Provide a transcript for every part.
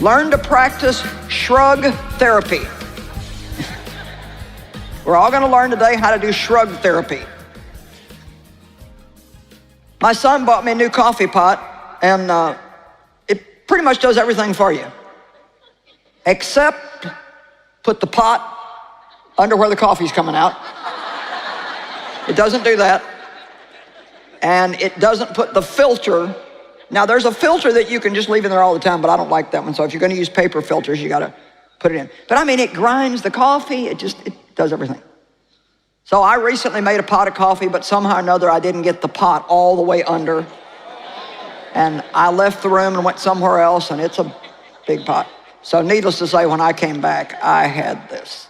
Learn to practice shrug therapy. We're all going to learn today how to do shrug therapy. My son bought me a new coffee pot, and it pretty much does everything for you, except put the pot under where the coffee's coming out. It doesn't do that. And it doesn't put the filter. Now, there's a filter that you can just leave in there all the time, but I don't like that one. So if you're going to use paper filters, you got to put it in. But I mean, it grinds the coffee. It does everything. So I recently made a pot of coffee, but somehow or another, I didn't get the pot all the way under. And I left the room and went somewhere else, and it's a big pot. So needless to say, when I came back, I had this.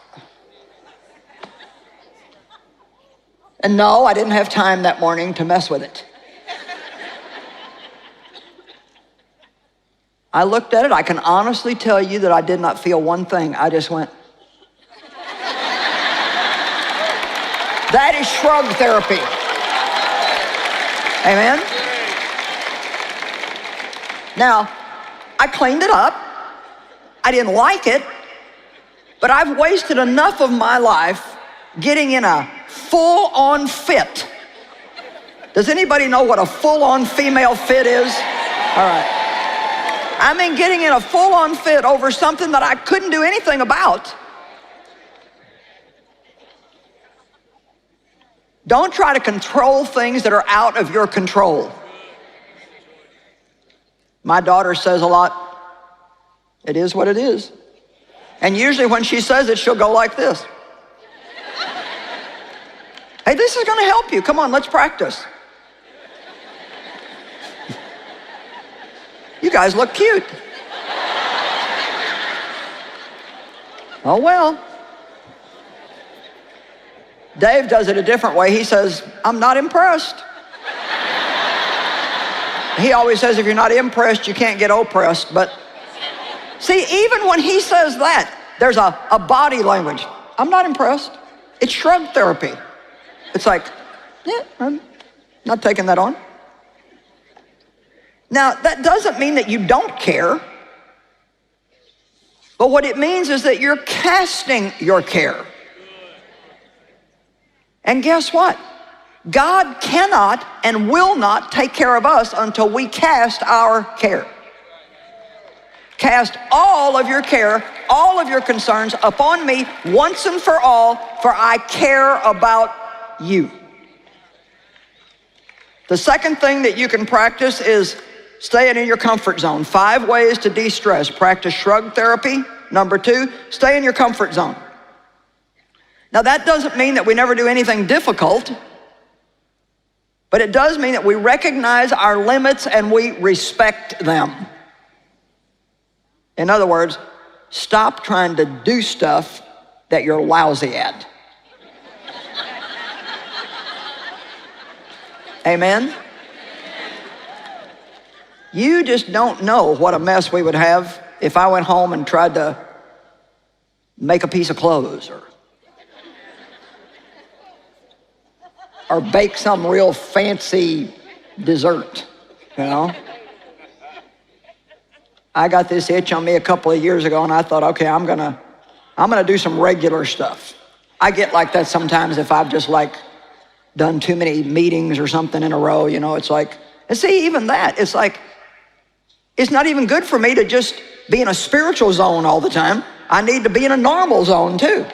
And no, I didn't have time that morning to mess with it. I looked at it. I can honestly tell you that I did not feel one thing. I just went. That is shrug therapy. Amen? Now, I cleaned it up. I didn't like it, but I've wasted enough of my life getting in a full-on fit. Does anybody know what a full-on female fit is? All right. I mean, getting in a full-on fit over something that I couldn't do anything about. Don't try to control things that are out of your control. My daughter says a lot, it is what it is. And usually when she says it, she'll go like this. Hey, this is going to help you. Come on, let's practice. You guys look cute. Oh, well. Dave does it a different way. He says, I'm not impressed. He always says, if you're not impressed, you can't get oppressed. But see, even when he says that, there's a body language. I'm not impressed. It's shrug therapy. It's like, yeah, I'm not taking that on. Now, that doesn't mean that you don't care. But what it means is that you're casting your care. And guess what? God cannot and will not take care of us until we cast our care. Cast all of your care, all of your concerns upon me once and for all, for I care about you. The second thing that you can practice is staying in your comfort zone. 5 ways to de-stress. Practice shrug therapy. Number 2, stay in your comfort zone. Now that doesn't mean that we never do anything difficult, but it does mean that we recognize our limits and we respect them. In other words, stop trying to do stuff that you're lousy at. Amen? You just don't know what a mess we would have if I went home and tried to make a piece of clothes or bake some real fancy dessert, you know? I got this itch on me a couple of years ago, and I thought, okay, I'm gonna do some regular stuff. I get like that sometimes if I've just like done too many meetings or something in a row, you know, it's like, and see, even that, it's like, it's not even good for me to just be in a spiritual zone all the time. I need to be in a normal zone too.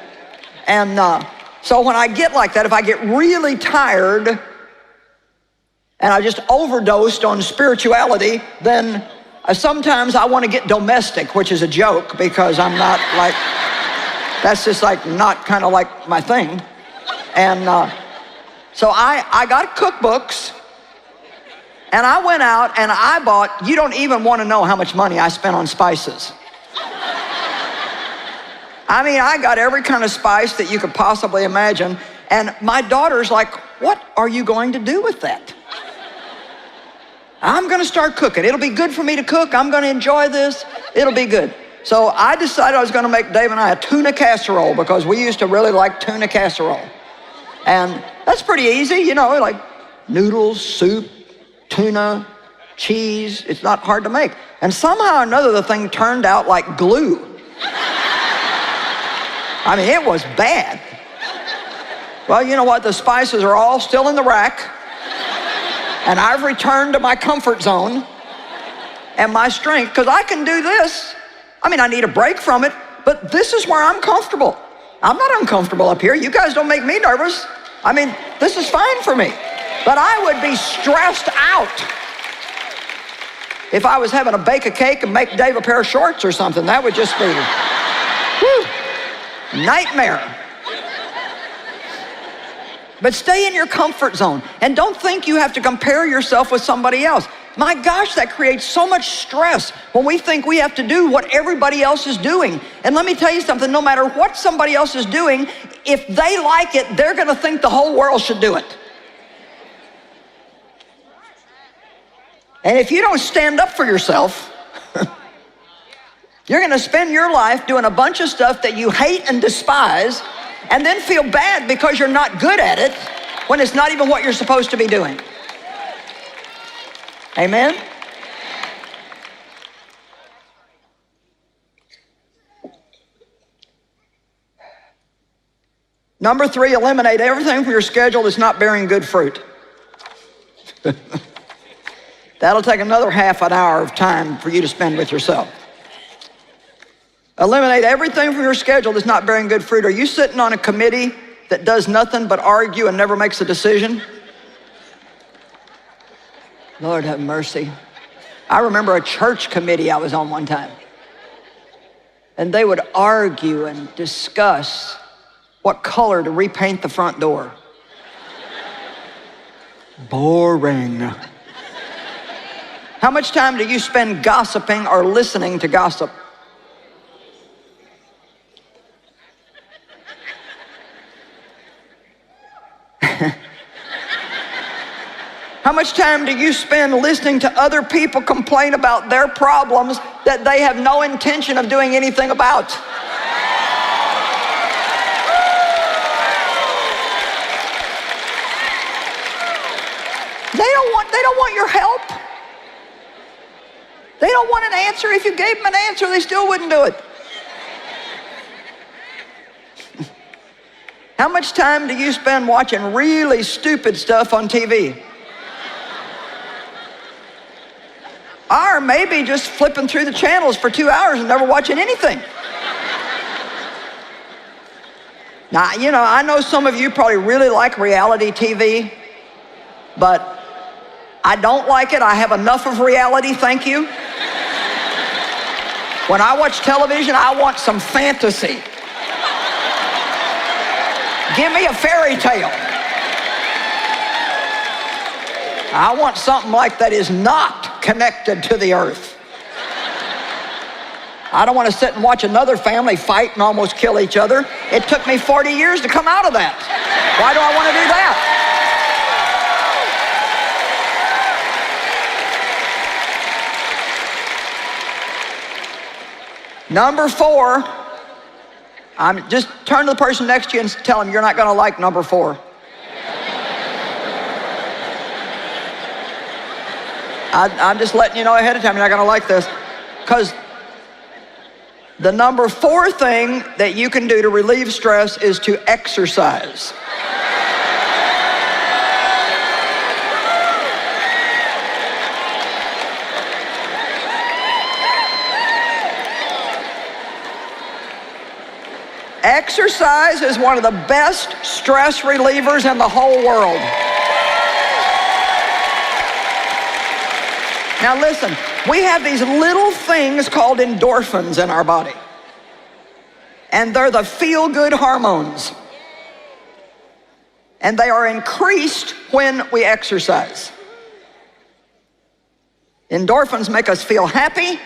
And so when I get like that, if I get really tired and I just overdosed on spirituality, then sometimes I want to get domestic, which is a joke because I'm not like, that's just like not kind of like my thing. And so I got cookbooks and I went out and I bought, you don't even want to know how much money I spent on spices. I mean, I got every kind of spice that you could possibly imagine. And my daughter's like, what are you going to do with that? I'm going to start cooking. It'll be good for me to cook. I'm going to enjoy this. It'll be good. So I decided I was going to make Dave and I a tuna casserole because we used to really like tuna casserole. And that's pretty easy, you know, like noodles, soup, tuna, cheese. It's not hard to make. And somehow or another, the thing turned out like glue. I mean, it was bad. Well, you know what? The spices are all still in the rack. And I've returned to my comfort zone and my strength, because I can do this. I mean, I need a break from it, but this is where I'm comfortable. I'm not uncomfortable up here. You guys don't make me nervous. I mean, this is fine for me. But I would be stressed out if I was having to bake a cake and make Dave a pair of shorts or something. That would just be, nightmare. But stay in your comfort zone and don't think you have to compare yourself with somebody else. My gosh, that creates so much stress when we think we have to do what everybody else is doing. And let me tell you something, no matter what somebody else is doing, if they like it, they're gonna think the whole world should do it. And if you don't stand up for yourself, you're gonna spend your life doing a bunch of stuff that you hate and despise, and then feel bad because you're not good at it when it's not even what you're supposed to be doing. Amen? Number 3, eliminate everything from your schedule that's not bearing good fruit. That'll take another half an hour of time for you to spend with yourself. Eliminate everything from your schedule that's not bearing good fruit. Are you sitting on a committee that does nothing but argue and never makes a decision? Lord have mercy. I remember a church committee I was on one time. And they would argue and discuss what color to repaint the front door. Boring. How much time do you spend gossiping or listening to gossip? How much time do you spend listening to other people complain about their problems that they have no intention of doing anything about? They don't want your help. They don't want an answer. If you gave them an answer, they still wouldn't do it. How much time do you spend watching really stupid stuff on TV? Or maybe just flipping through the channels for 2 hours and never watching anything. Now, you know, I know some of you probably really like reality TV, but I don't like it. I have enough of reality, thank you. When I watch television, I want some fantasy. Give me a fairy tale. I want something like that is not connected to the earth. I don't want to sit and watch another family fight and almost kill each other. It took me 40 years to come out of that. Why do I want to do that? Number 4, just turn to the person next to you and tell them you're not going to like number 4. I'm just letting you know ahead of time you're not going to like this, because the number 4 thing that you can do to relieve stress is to exercise. Exercise is one of the best stress relievers in the whole world. Now listen, we have these little things called endorphins in our body. And they're the feel-good hormones. And they are increased when we exercise. Endorphins make us feel happy,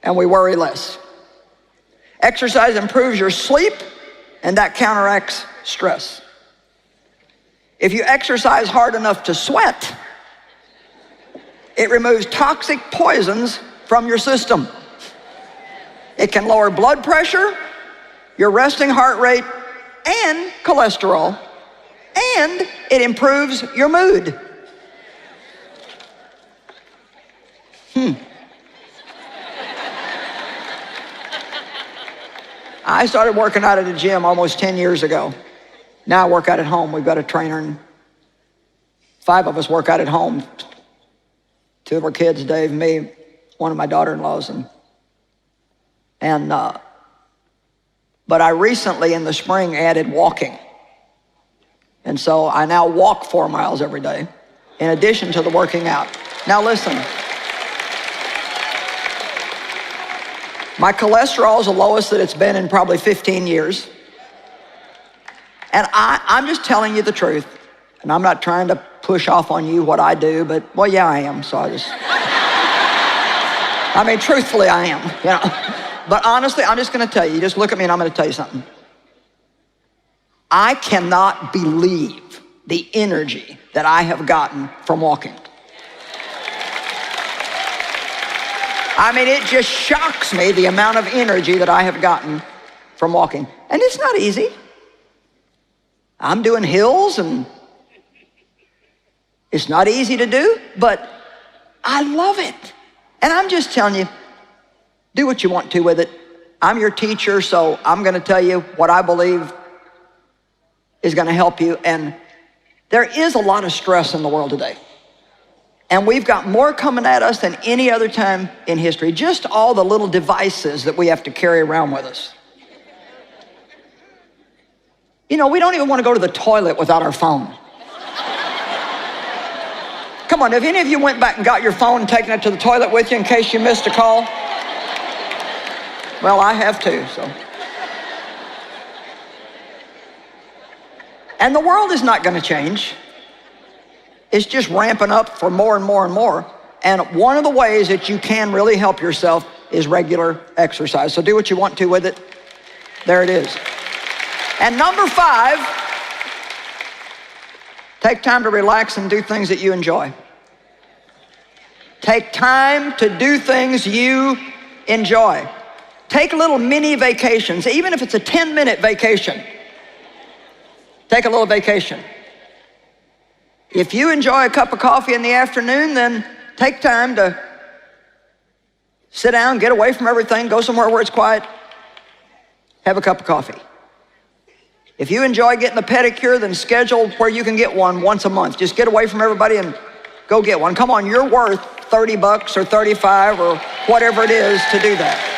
and we worry less. Exercise improves your sleep, and that counteracts stress. If you exercise hard enough to sweat, it removes toxic poisons from your system. It can lower blood pressure, your resting heart rate, and cholesterol, and it improves your mood. I started working out at a gym almost 10 years ago. Now I work out at home. We've got a trainer, and 5 of us work out at home. 2 of our kids, Dave, me, one of my daughter-in-laws. But I recently, in the spring, added walking. And so I now walk 4 miles every day, in addition to the working out. Now listen, my cholesterol is the lowest that it's been in probably 15 years. And I'm just telling you the truth. And I'm not trying to push off on you what I do, but, well, yeah, I am. So I mean, truthfully, I am, you know. But honestly, I'm just going to tell you, just look at me and I'm going to tell you something. I cannot believe the energy that I have gotten from walking. I mean, it just shocks me the amount of energy that I have gotten from walking. And it's not easy. I'm doing hills, and it's not easy to do, but I love it. And I'm just telling you, do what you want to with it. I'm your teacher, so I'm going to tell you what I believe is going to help you. And there is a lot of stress in the world today. And we've got more coming at us than any other time in history. Just all the little devices that we have to carry around with us. You know, we don't even want to go to the toilet without our phone. Come on, if any of you went back and got your phone and taken it to the toilet with you in case you missed a call? Well, I have too, so. And the world is not going to change. It's just ramping up for more and more and more. And one of the ways that you can really help yourself is regular exercise. So do what you want to with it. There it is. And number 5, take time to relax and do things that you enjoy. Take time to do things you enjoy. Take little mini vacations, even if it's a 10-minute vacation. Take a little vacation. If you enjoy a cup of coffee in the afternoon, then take time to sit down, get away from everything, go somewhere where it's quiet, have a cup of coffee. If you enjoy getting a pedicure, then schedule where you can get one once a month. Just get away from everybody and go get one. Come on, you're worth $30 or $35 or whatever it is to do that.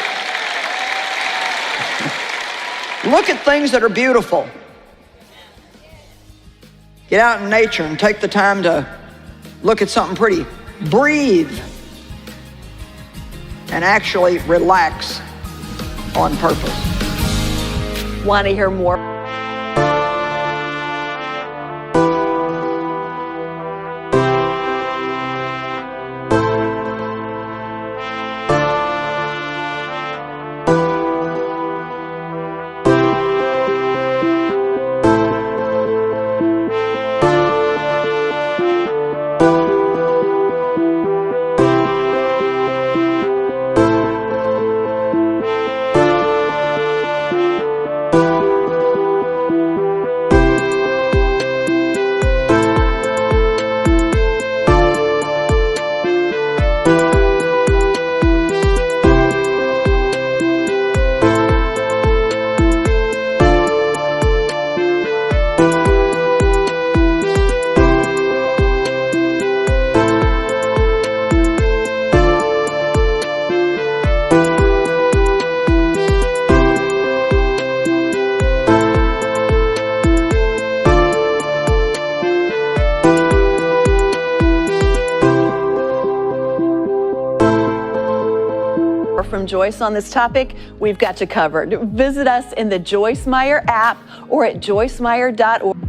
Look at things that are beautiful. Get out in nature and take the time to look at something pretty. Breathe and actually relax on purpose. Want to hear more? From Joyce on this topic, we've got you covered. Visit us in the Joyce Meyer app or at joycemeyer.org.